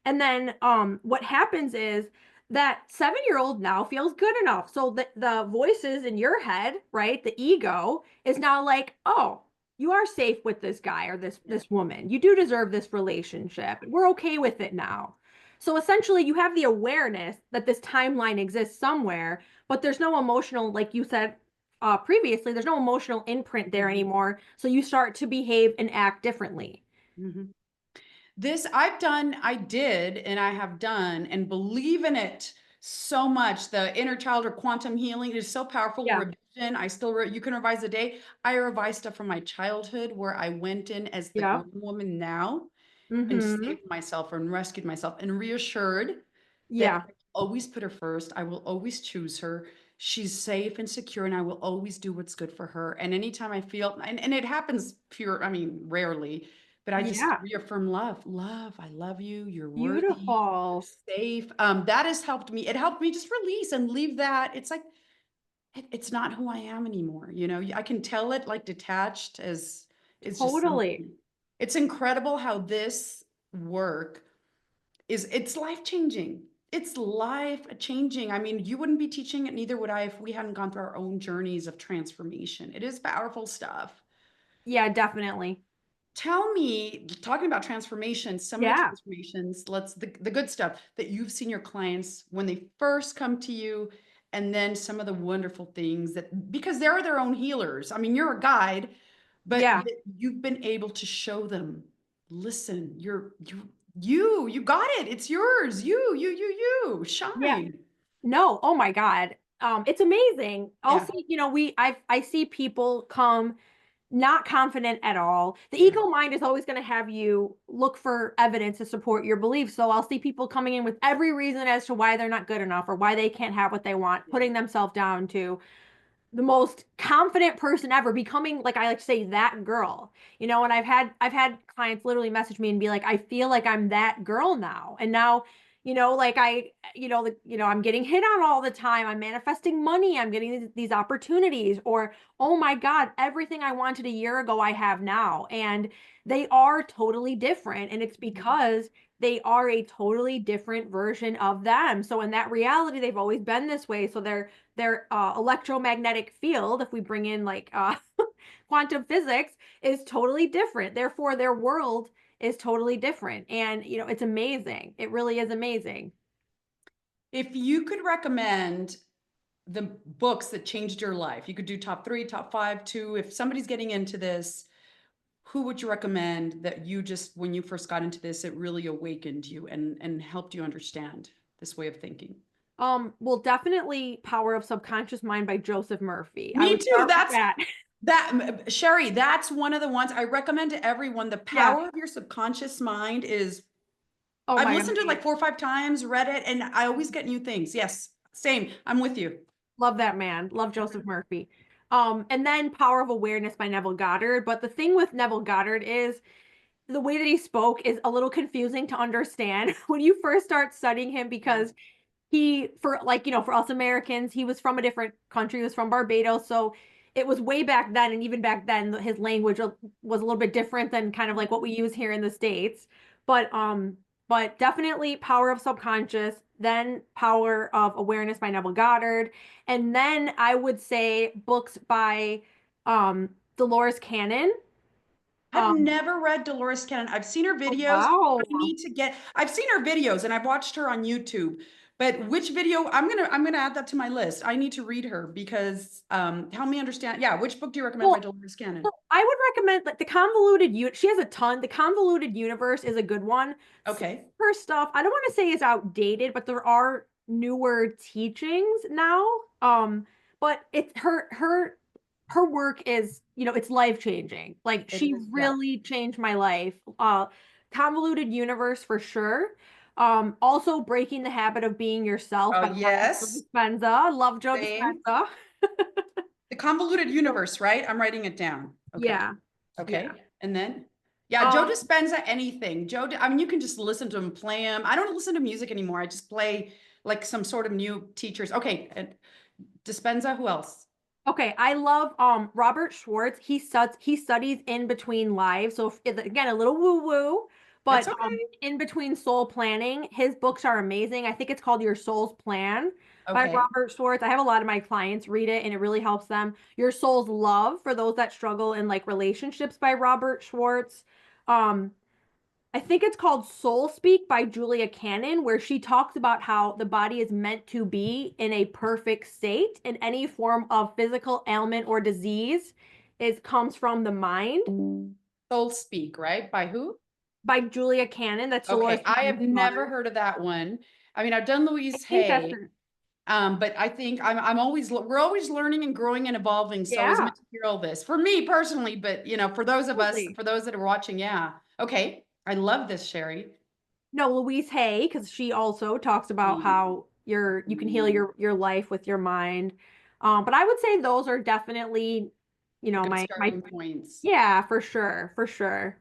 And then what happens is that 7-year-old now feels good enough. So the voices in your head, right? The ego is now like, oh, you are safe with this guy or this woman. You do deserve this relationship. We're okay with it now. So essentially you have the awareness that this timeline exists somewhere, but there's no emotional, like you said previously, there's no emotional imprint there Mhm. anymore. So you start to behave and act differently. Mhm. This I did, and I have done, and believe in it so much. The inner child or quantum healing is so powerful. Yeah. Revision. I still, you can revise a day. I revise stuff from my childhood where I went in as the Yeah. grown woman now and Mm-hmm. saved myself and rescued myself and reassured that Yeah. I always put her first. I will always choose her. She's safe and secure, and I will always do what's good for her. And anytime I feel, and it happens I mean, rarely, but I just Yeah. reaffirm love. Love, I love you. You're worthy. You're Beautiful. safe. That has helped me. It helped me just release and leave that. It's like, it's not who I am anymore. You know, I can tell it like detached as it's just Totally. something. It's incredible how this work it's life changing. It's life changing. I mean, you wouldn't be teaching it, neither would I if we hadn't gone through our own journeys of transformation. It is powerful stuff. Yeah, definitely. Tell me, talking about transformation, some of the Yeah. transformations, the good stuff that you've seen your clients when they first come to you, and then some of the wonderful things that because they're their own healers. I mean, you're a guide, but Yeah. you've been able to show them, listen, you got it. It's yours. You Yeah. shine. No, oh my God. It's amazing. I'll Yeah. see, I see people come not confident at all. The Yeah. ego mind is always going to have you look for evidence to support your beliefs. So I'll see people coming in with every reason as to why they're not good enough or why they can't have what they want, Yeah. putting themselves down to the most confident person ever, becoming, like I like to say, that girl. And I've had clients literally message me and be like, I feel like I'm that girl now. And now, like I'm getting hit on all the time. I'm manifesting money. I'm getting these opportunities, or oh my God, everything I wanted a year ago, I have now. And they are totally different. And it's Mhm. because they are a totally different version of them. So in that reality, they've always been this way. So their electromagnetic field, if we bring in like quantum physics, is totally different. Therefore, their world is totally different. And, it's amazing. It really is amazing. If you could recommend the books that changed your life, you could do top three, top five, two. If somebody's getting into this, who would you recommend that you just, when you first got into this, it really awakened you and helped you understand this way of thinking? Well, definitely Power of Subconscious Mind by Joseph Murphy. I Me would too. start with that. Sherry, that's one of the ones I recommend to everyone. The Yeah. power of your subconscious mind is, Oh I've my God. listened to it like 4 or 5 times, read it, and I always get new things. Yes, same. I'm with you. Love that man. Love Joseph Murphy. And then Power of Awareness by Neville Goddard. But the thing with Neville Goddard is the way that he spoke is a little confusing to understand when you first start studying him, Yeah. because for us Americans, he was from a different country. He was from Barbados. So it was way back then. And even back then, his language was a little bit different than kind of like what we use here in the States. But definitely Power of Subconscious, then Power of Awareness by Neville Goddard. And then I would say books by Dolores Cannon. I've Um, never read Dolores Cannon. I've seen her oh, videos. wow. I've seen her videos and I've watched her on YouTube. But which video, I'm gonna add that to my list. I need to read her because help me understand. Yeah, which book do you recommend by Well, Dolores Cannon? so I would recommend like the convoluted she has a ton. The convoluted universe is a good one. Some Okay. of her stuff, I don't want to say is outdated, but there are newer teachings now. but it's her work is, it's life changing. Like It she is, yeah. really changed my life. Convoluted Universe for sure. Also Breaking the Habit of Being Yourself Oh, by Joe yes. Dispenza. Love Joe Same. Dispenza. The convoluted universe, right? I'm writing it down. Okay. Yeah. Yeah. Okay. And then, yeah, Joe Um, Dispenza, anything. I mean, you can just listen to him, play him. I don't listen to music anymore. I just play like some sort of new teachers. Okay. And Dispenza, who else? Okay, I love Robert Schwartz. He studies in between lives. So again, a little woo woo, That's but okay. in between soul planning, his books are amazing. I think it's called Your Soul's Plan by Okay. Robert Schwartz. I have a lot of my clients read it and it really helps them. Your Soul's Love for those that struggle in like relationships by Robert Schwartz. Um I think it's called Soul Speak by Julia Cannon, where she talks about how the body is meant to be in a perfect state, and any form of physical ailment or disease comes from the mind. Soul Speak, right? By who? By Julia Cannon. That's Dolores Okay. I have Cannon's never daughter. heard of that one. I mean, I've done I Louise think that's Hay. her. But I think I'm always we're always learning and growing and evolving. So I was Yeah, meant to hear all this for me personally, but for those of us, totally. for those that are watching, yeah. Okay. I love this, Sheri. No, Louise Hay, because she also talks about how you can heal your life with your mind. But I would say those are definitely, Good my starting points. yeah, for sure, for sure.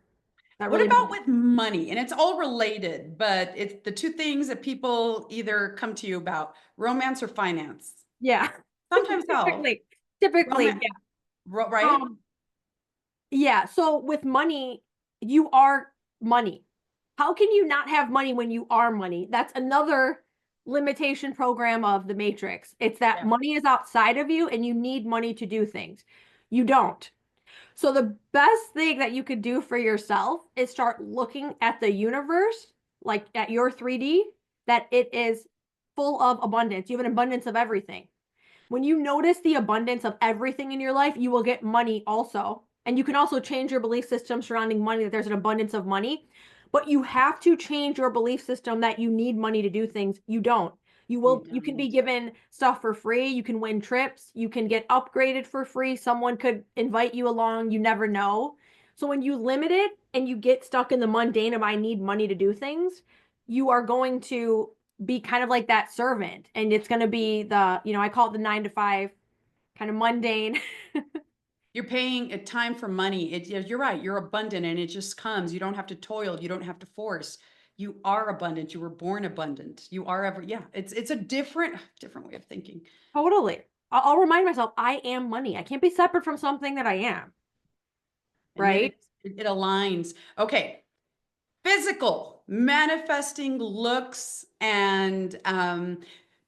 That What really about made with money? And it's all related, but it's the two things that people either come to you about, romance or finance. yeah. Sometimes health, Typically, typically, romance, yeah. right? Yeah. So with money, you are money. How can you not have money when you are money? That's another limitation program of the Matrix. It's that Yeah. money is outside of you and you need money to do things. You don't. So the best thing that you could do for yourself is start looking at the universe, like at your 3D, that it is full of abundance. You have an abundance of everything. When you notice the abundance of everything in your life, you will get money also. And you can also change your belief system surrounding money, that there's an abundance of money. But you have to change your belief system that you need money to do things. You don't. You You can be don't. given stuff for free. You can win trips. You can get upgraded for free. Someone could invite you along. You never know. So when you limit it and you get stuck in the mundane of I need money to do things, you are going to be kind of like that servant, and it's going to be I call it the 9 to 5 kind of mundane. You're paying a time for money. Yeah, you're right. You're abundant and it just comes. You don't have to toil. You don't have to force. You are abundant. You were born abundant. You are ever, yeah. It's a different way of thinking. Totally. I'll remind myself I am money. I can't be separate from something that I am, And then right? it aligns. Okay. Physical, manifesting looks and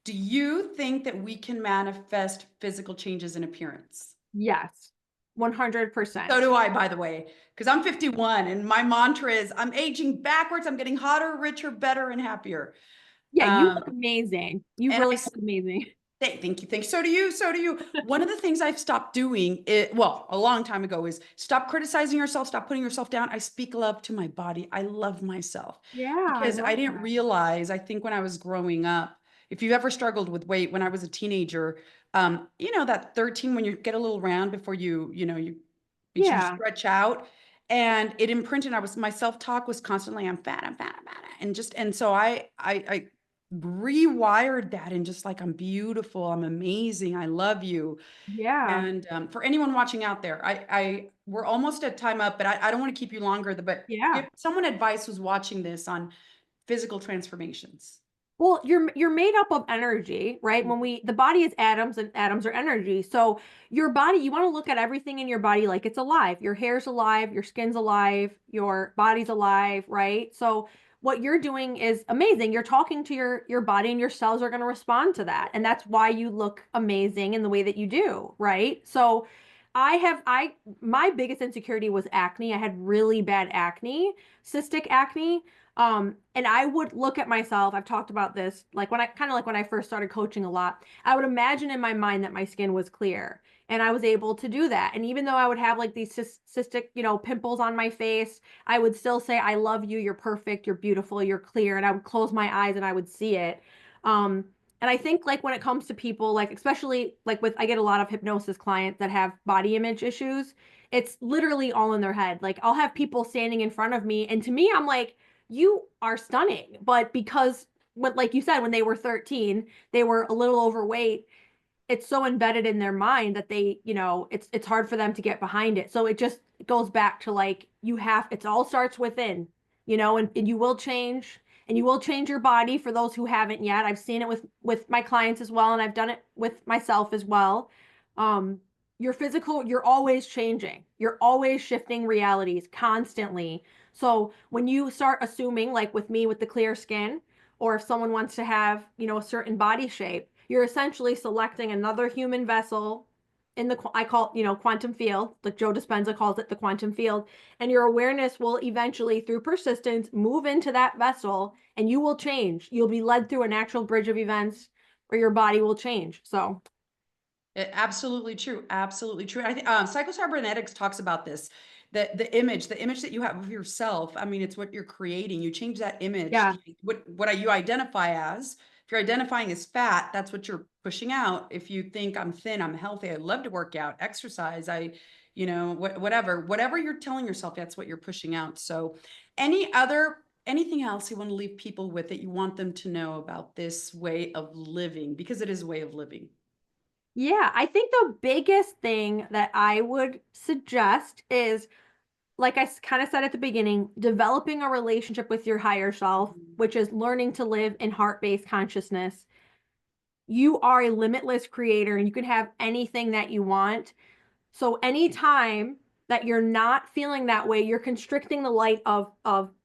do you think that we can manifest physical changes in appearance? Yes. So 100%. do I, by the way, because I'm 51 and my mantra is I'm aging backwards. I'm getting hotter, richer, better, and happier. Yeah, you Um, look amazing. You and really look amazing. thank you, thank you. So do you. So do you. One of the things I've stopped doing, well, a long time ago, is stop criticizing yourself, stop putting yourself down. I speak love to my body. I love myself Yeah, I because I love didn't that. realize. I think when I was growing up, if you've ever struggled with weight, when I was a teenager, that 13 when you get a little round before you Yeah. stretch out, and it imprinted. My self-talk was constantly, I'm fat, I'm fat, I'm fat, and so I rewired that and just like, I'm beautiful, I'm amazing, I love you. Yeah. And for anyone watching out there, we're almost at time up, but I don't want to keep you longer, but give Yeah. someone advice who's watching this on physical transformations. Well, you're made up of energy, right? The body is atoms and atoms are energy. So your body, you want to look at everything in your body like it's alive. Your hair's alive, your skin's alive, your body's alive, right? So what you're doing is amazing. You're talking to your body and your cells are going to respond to that. And that's why you look amazing in the way that you do, right? So I my biggest insecurity was acne. I had really bad acne, cystic acne. And I would look at myself, I've talked about this, like when I first started coaching a lot, I would imagine in my mind that my skin was clear. And I was able to do that. And even though I would have like these cystic, pimples on my face, I would still say, I love you, you're perfect, you're beautiful, you're clear. And I would close my eyes and I would see it. Um, And I think like when it comes to people, like especially like with, I get a lot of hypnosis clients that have body image issues. It's literally all in their head. Like I'll have people standing in front of me, and to me, I'm like, you are stunning. But because what, like you said, when they were 13, they were a little overweight, it's so embedded in their mind that they, it's hard for them to get behind it. So it just goes back to like it all starts within, and you will change, and you will change your body for those who haven't yet. I've seen it with my clients as well, and I've done it with myself as well. Um, your physical, you're always changing. You're always shifting realities constantly. So when you start assuming, like with me with the clear skin, or if someone wants to have, a certain body shape, you're essentially selecting another human vessel in the, I call, quantum field, like Joe Dispenza calls it the quantum field. And your awareness will eventually, through persistence, move into that vessel, and you will change. You'll be led through a natural bridge of events where your body will change. So, Absolutely true. Absolutely true. I think psychocybernetics talks about this. The image that you have of yourself. I mean, it's what you're creating. You change that image. yeah. You identify as. If you're identifying as fat, that's what you're pushing out. If you think I'm thin, I'm healthy, I love to work out, exercise, whatever you're telling yourself, that's what you're pushing out. So, anything else you want to leave people with that you want them to know about this way of living? Because it is a way of living. Yeah, I think the biggest thing that I would suggest is, like I kind of said at the beginning, developing a relationship with your higher self, Mhm. which is learning to live in heart-based consciousness. You are a limitless creator, and you can have anything that you want. So anytime that you're not feeling that way, you're constricting the light of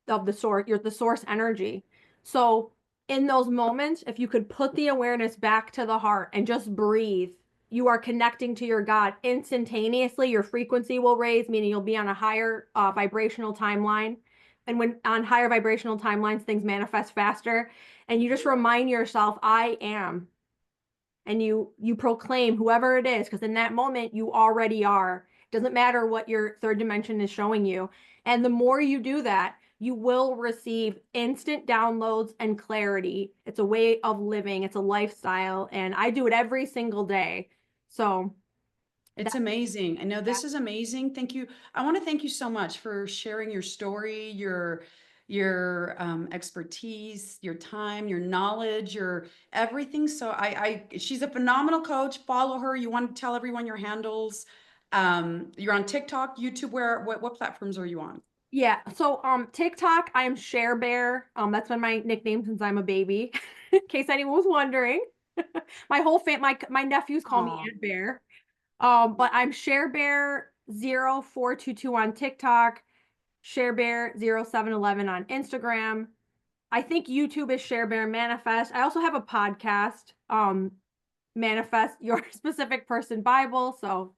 the source, you're the source energy. So in those moments, if you could put the awareness back to the heart and just breathe, you are connecting to your God instantaneously. Your frequency will raise, meaning you'll be on a higher vibrational timeline. And when on higher vibrational timelines, things manifest faster. And you just remind yourself, I am, and you proclaim whoever it is, because in that moment you already are. It doesn't matter what your third dimension is showing you. And the more you do that, you will receive instant downloads and clarity. It's a way of living, it's a lifestyle, and I do it every single day. So It's that, amazing. I know that this is amazing. Thank you. I want to thank you so much for sharing your story, your expertise, your time, your knowledge, your everything. So she's a phenomenal coach. Follow her. You want to tell everyone your handles. You're on TikTok, YouTube. What platforms are you on? yeah. So TikTok, I'm Share Bear. That's been my nickname since I'm a baby, in case anyone was wondering. My nephews call me Aw. Aunt Bear. But I'm ShareBear0422 on TikTok, ShareBear0711 on Instagram. I think YouTube is ShareBear Manifest. I also have a podcast, Manifest Your Specific Person Bible. So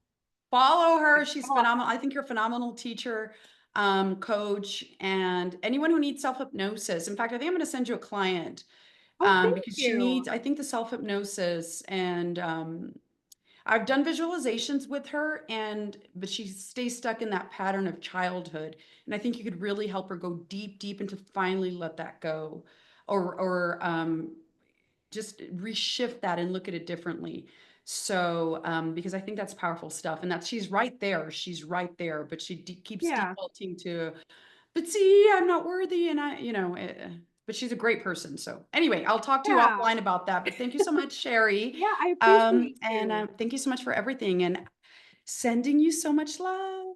Follow her. She's oh, phenomenal. I think you're a phenomenal teacher, coach, and anyone who needs self-hypnosis. In fact, I think I'm going to send you a client thank because she you. needs, I think, the self-hypnosis. And I've done visualizations with her, but she stays stuck in that pattern of childhood. And I think you could really help her go deep, deep into finally let that go, or just reshift that and look at it differently. So, because I think that's powerful stuff, and that she's right there. She's right there, but she keeps Yeah. defaulting to, but see, I'm not worthy, and but she's a great person. So anyway, I'll talk to you Yeah. offline about that. But thank you so much, Sherry. Yeah, I appreciate And you. thank you so much for everything, and sending you so much love.